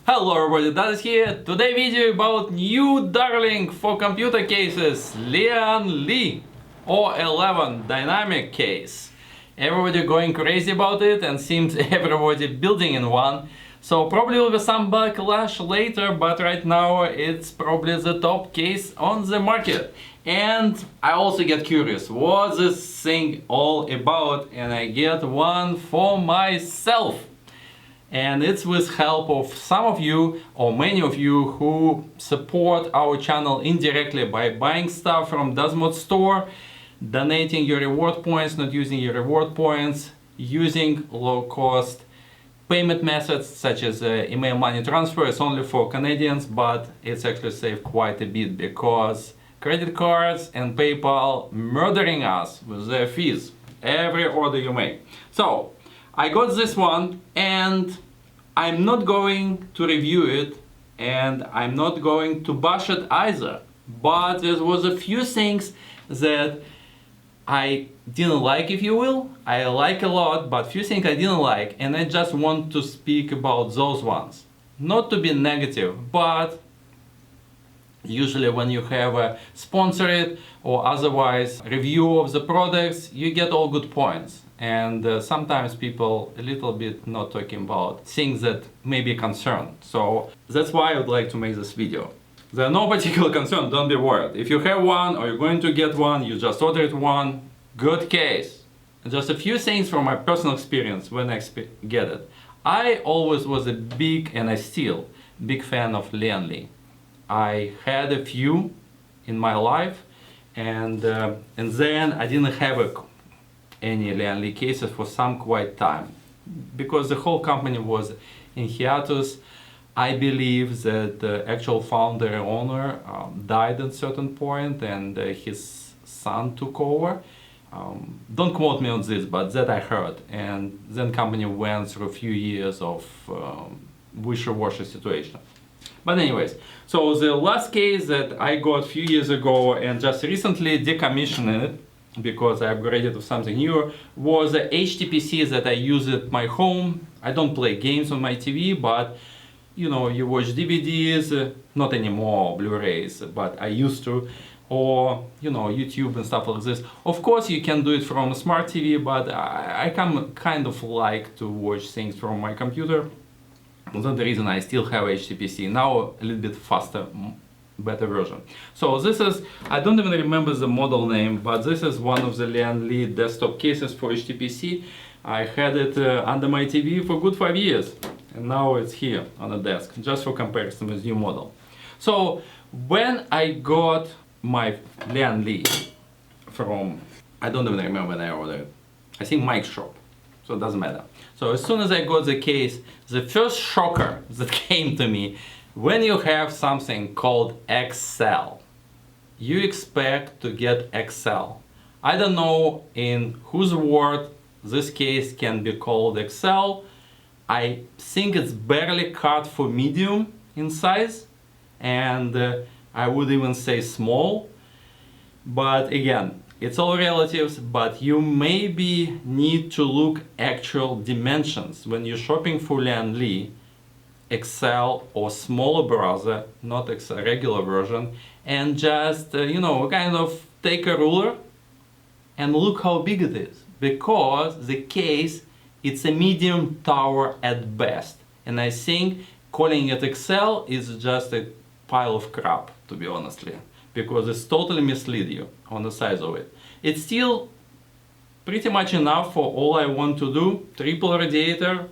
Hello everybody, that is here. Today video about new darling for computer cases, LianLi O11 dynamic case. Everybody going crazy about it and seems everybody building in one. So probably will be some backlash later, but right now it's probably the top case on the market. And I also get curious, what's this thing all about? And I get one for myself. And it's with help of some of you or many of you who support our channel indirectly by buying stuff from Dazmod store, donating your reward points, not using your reward points, using low-cost payment methods such as email money transfer. It's only for Canadians, but it's actually saved quite a bit because credit cards and PayPal murdering us with their fees every order you make. So I got this one and I'm not going to review it and I'm not going to bash it either, but there was a few things that I didn't like, if you will. I like a lot, but few things I didn't like, and I just want to speak about those ones. Not to be negative, but usually when you have a sponsored or otherwise review of the products, you get all good points. And sometimes people a little bit not talking about things that may be concerned. So that's why I would like to make this video. There are no particular concern, don't be worried. If you have one or you're going to get one, you just ordered one, good case. And just a few things from my personal experience when I get it. I always was a big, and I still, big fan of LianLi. I had a few in my life, and then I didn't have any LianLi cases for some quite time because the whole company was in hiatus. I believe that the actual founder and owner died at a certain point and his son took over. Don't quote me on this, but that I heard. And then company went through a few years of wishy-washy situation. But anyways, so the last case that I got a few years ago and just recently decommissioned it because I upgraded to something newer was a HTPC that I use at my home. I don't play games on my TV, but you know, you watch DVDs, not anymore, Blu-rays, but I used to, or you know, YouTube and stuff like this. Of course you can do it from a smart TV, but I kind of like to watch things from my computer. That's the reason I still have HTPC, now a little bit faster, better version. So this is, I don't even remember the model name, but this is one of the LianLi desktop cases for HTPC. I had it under my TV for good 5 years, and now it's here on the desk, just for comparison with new model. So when I got my LianLi from, I don't even remember when I ordered it, I think Mike's shop, so it doesn't matter. So as soon as I got the case, the first shocker that came to me, when you have something called XL, you expect to get XL. I don't know in whose word this case can be called XL. I think it's barely cut for medium in size, and I would even say small. But again, it's all relatives, but you maybe need to look actual dimensions when you're shopping for LianLi XL or smaller browser, not XL, regular version, and just you know, kind of take a ruler and look how big it is, because the case, it's a medium tower at best, and I think calling it XL is just a pile of crap, to be honestly, because it's totally mislead you on the size of it. It's still pretty much enough for all I want to do. Triple radiator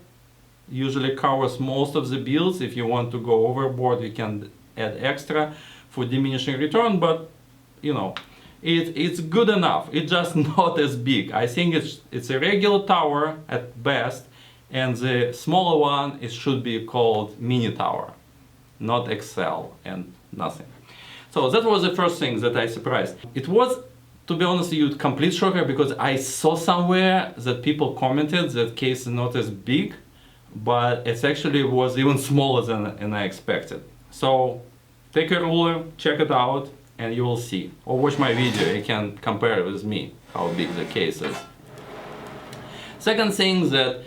usually covers most of the builds. If you want to go overboard, you can add extra for diminishing return, but you know, it's good enough. It's just not as big. I think it's a regular tower at best, and the smaller one, it should be called mini tower, not XL and nothing. So that was the first thing that I surprised. It was, to be honest with you, complete shocker, because I saw somewhere that people commented that case is not as big, but it actually was even smaller than I expected. So take a ruler, check it out, and you will see. Or watch my video, you can compare it with me, how big the case is. Second thing that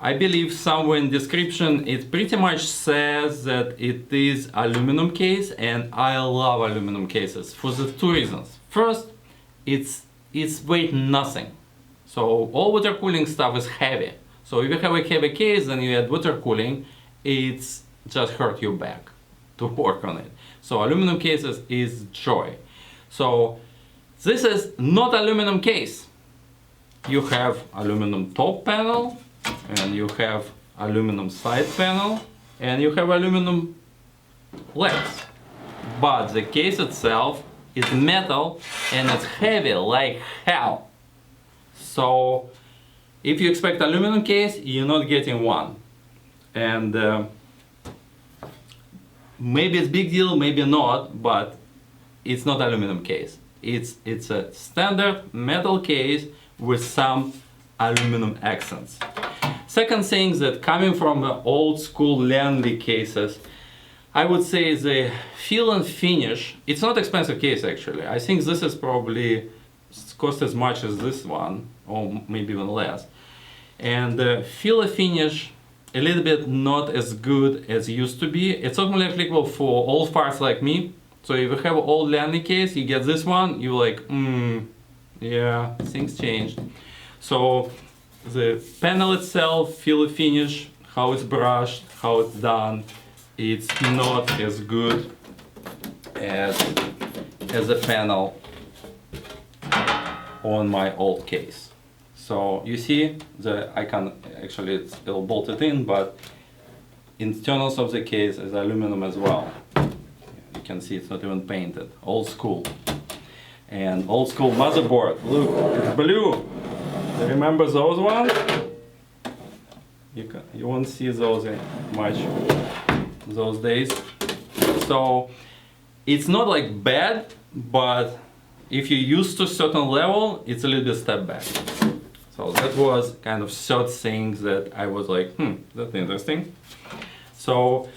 I believe somewhere in description it pretty much says that it is aluminum case, and I love aluminum cases for the two reasons. First, it's weight nothing. So all water cooling stuff is heavy. So if you have a heavy case and you add water cooling, it's just hurt your back to work on it. So aluminum cases is joy. So this is not aluminum case. You have aluminum top panel, and you have aluminum side panel, and you have aluminum legs. But the case itself is metal and it's heavy like hell. So if you expect aluminum case, you're not getting one. And maybe it's big deal, maybe not, but it's not aluminum case. It's a standard metal case with some aluminum accents. Second thing, that coming from the old school LianLi cases, I would say the feel and finish, it's not expensive case actually. I think this is probably cost as much as this one, or maybe even less. And feel and finish, a little bit not as good as it used to be. It's only applicable for old farts like me. So if you have an old LianLi case, you get this one, you're like, yeah, things changed. So the panel itself, feel finish, how it's brushed, how it's done, it's not as good as the panel on my old case. So you see, I can actually, it's still bolted in, but internals of the case is aluminum as well. You can see it's not even painted, old school. And old school motherboard, look, it's blue. Remember those ones? You won't see those much those days. So it's not like bad, but if you're used to a certain level, it's a little bit step back. So that was kind of third thing that I was like, that's interesting. So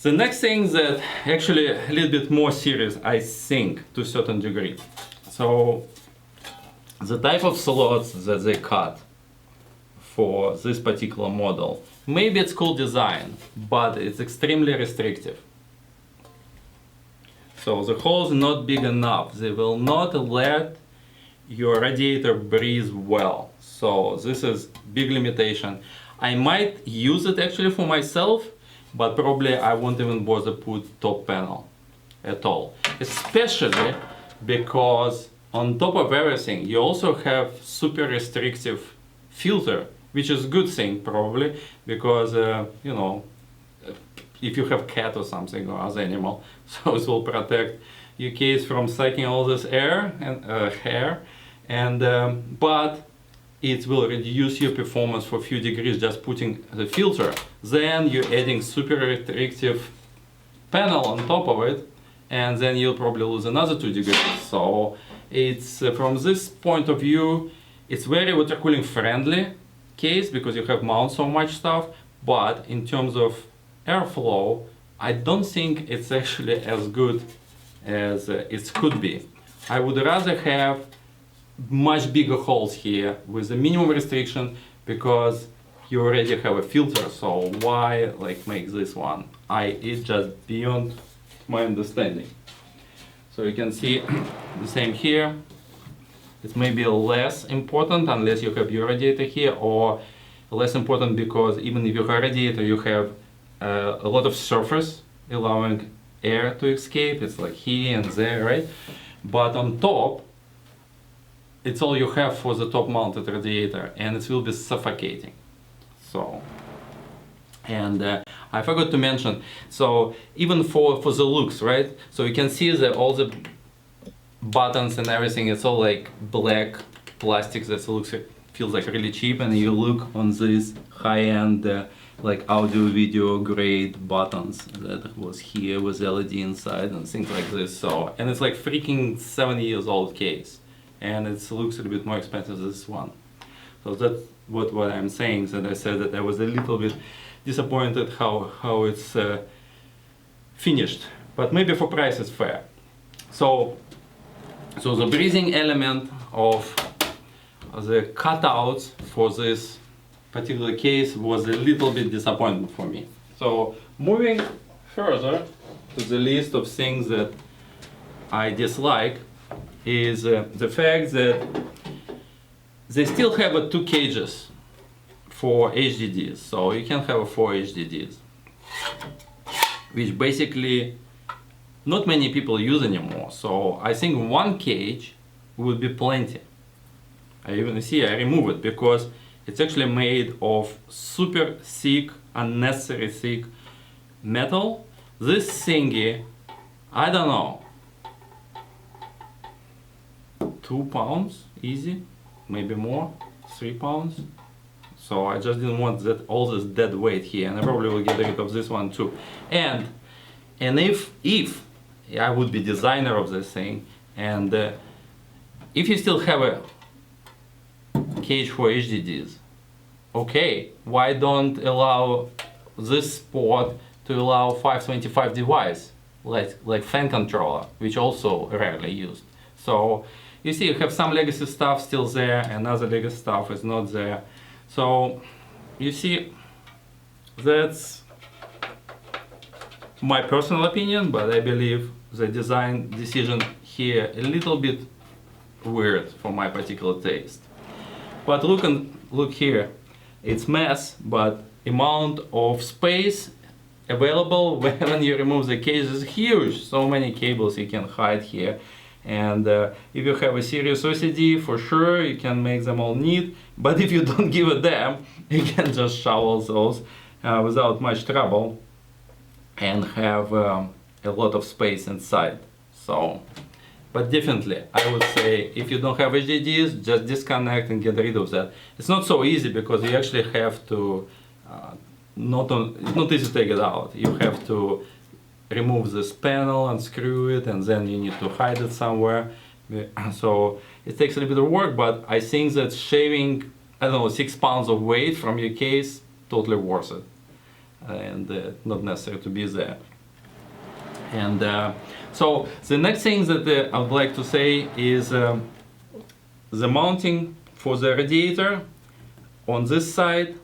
the next thing that actually a little bit more serious, I think, to a certain degree. So the type of slots that they cut for this particular model, maybe it's cool design, but it's extremely restrictive. So the holes are not big enough. They will not let your radiator breathe well. So this is big limitation. I might use it actually for myself, but probably I won't even bother put top panel at all. Especially because on top of everything, you also have super restrictive filter, which is a good thing probably, because you know, if you have cat or something or other animal, so it will protect your case from sucking all this air and hair, and but it will reduce your performance for a few degrees just putting the filter. Then you're adding super restrictive panel on top of it, and then you'll probably lose another 2 degrees. So it's from this point of view, it's very water cooling friendly case because you have mount so much stuff, but in terms of airflow, I don't think it's actually as good as it could be. I would rather have much bigger holes here with the minimum restriction, because you already have a filter, so why like make this one? It's just beyond my understanding. So you can see the same here. It's maybe less important unless you have your radiator here, or less important because even if you have a radiator, you have a lot of surface allowing air to escape. It's like here and there, right? But on top, it's all you have for the top mounted radiator, and it will be suffocating. So, and I forgot to mention, so even for the looks, right? So you can see that all the buttons and everything, it's all like black plastic that feels like really cheap, and you look on these high-end like audio video grade buttons that was here with LED inside and things like this. So, and it's like freaking 7 years old case, and it looks a little bit more expensive than this one. So that's what I'm saying, that I said that I was a little bit disappointed how it's finished, but maybe for price it's fair. So the breathing element of the cutouts for this particular case was a little bit disappointment for me. So moving further to the list of things that I dislike is the fact that they still have two cages for HDDs. So you can have 4 HDDs, which basically not many people use anymore. So I think one cage would be plenty. I even see I remove it because it's actually made of super thick, unnecessary thick metal. This thingy, I don't know, 2 pounds easy, maybe more, 3 pounds. So I just didn't want that all this dead weight here, and I probably will get rid of this one too. And if I would be designer of this thing, and if you still have a cage for HDDs, okay, why don't allow this sport to allow 525 device, like fan controller, which also rarely used. So you see, you have some legacy stuff still there, and other legacy stuff is not there. So you see, that's my personal opinion, but I believe the design decision here a little bit weird for my particular taste. But look here, it's mess, but amount of space available when you remove the cage is huge. So many cables you can hide here. And if you have a serious OCD, for sure you can make them all neat. But if you don't give a damn, you can just shovel those without much trouble and have a lot of space inside. So, but definitely, I would say if you don't have HDDs, just disconnect and get rid of that. It's not so easy because you actually have to, it's not easy to take it out. You have to remove this panel, unscrew it, and then you need to hide it somewhere. So it takes a little bit of work, but I think that shaving, I don't know, 6 pounds of weight from your case, totally worth it. And not necessary to be there. And so the next thing that I would like to say is the mounting for the radiator on this side.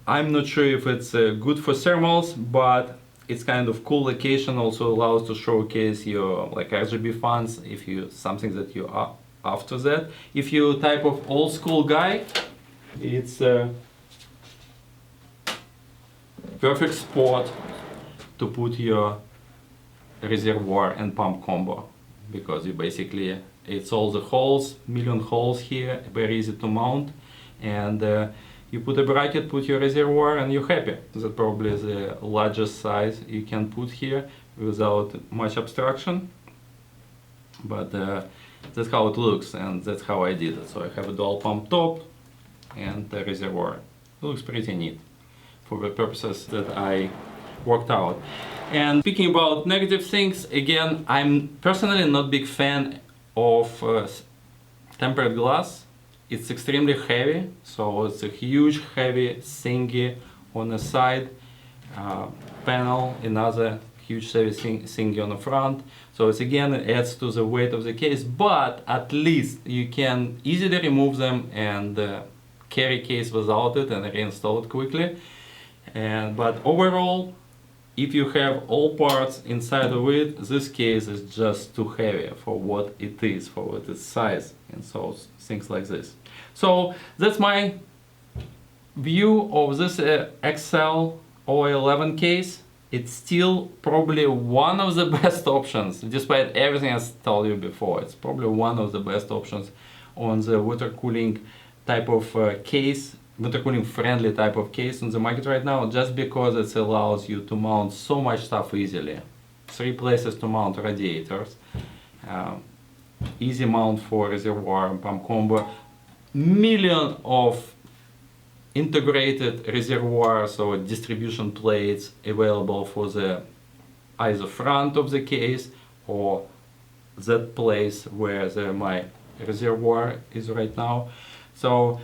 I'm not sure if it's good for thermals, but it's kind of cool location. Also allows to showcase your like RGB fans if you something that you are after that. If you type of old school guy, it's a perfect spot to put your reservoir and pump combo, because you basically, it's all the holes, million holes here, very easy to mount, and you put a bracket, put your reservoir, and you're happy. That probably is the largest size you can put here without much obstruction, but that's how it looks, and that's how I did it. So I have a dual pump top and the reservoir. It looks pretty neat for the purposes that I worked out. And speaking about negative things, again, I'm personally not big fan of tempered glass. It's extremely heavy, so it's a huge heavy thingy on the side, panel, another huge heavy thingy on the front. So it's again, it adds to the weight of the case, but at least you can easily remove them and carry case without it and reinstall it quickly. But overall, if you have all parts inside of it, this case is just too heavy for what it is, for what its size, and so things like this. So that's my view of this XL O11 case. It's still probably one of the best options, despite everything I told you before. It's probably one of the best options on the water cooling type of case, water cooling friendly type of case on the market right now, just because it allows you to mount so much stuff easily. 3 places to mount radiators, easy mount for reservoir and pump combo, million of integrated reservoirs or distribution plates available for the either front of the case or that place where my reservoir is right now. So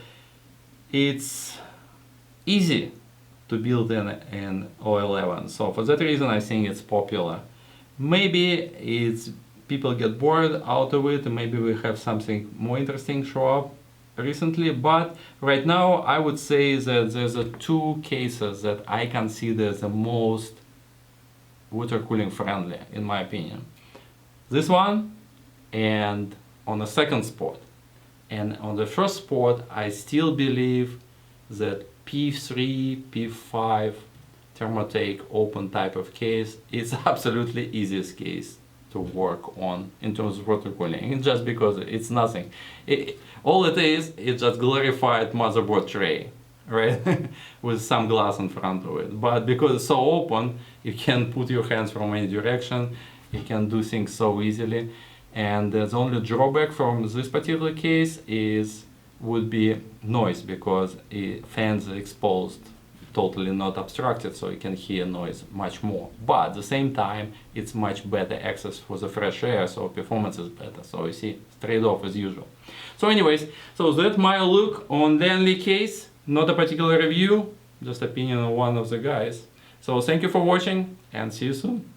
it's easy to build an O11. So for that reason I think it's popular. Maybe it's people get bored out of it, and maybe we have something more interesting show up recently, but right now I would say that there's two cases that I consider the most water cooling friendly in my opinion. This one and on the second spot. And on the first spot I still believe that P3, P5 Thermotake open type of case is absolutely easiest case to work on in terms of water cooling, just because it's nothing. All it is, it's just glorified motherboard tray, right? With some glass in front of it. But because it's so open, you can put your hands from any direction, you can do things so easily. And the only drawback from this particular case would be noise, because fans are exposed, totally not obstructed, so you can hear noise much more. But at the same time, it's much better access for the fresh air, so performance is better. So you see, trade-off as usual. So anyways, so that's my look on LianLi case. Not a particular review, just opinion of one of the guys. So thank you for watching and see you soon.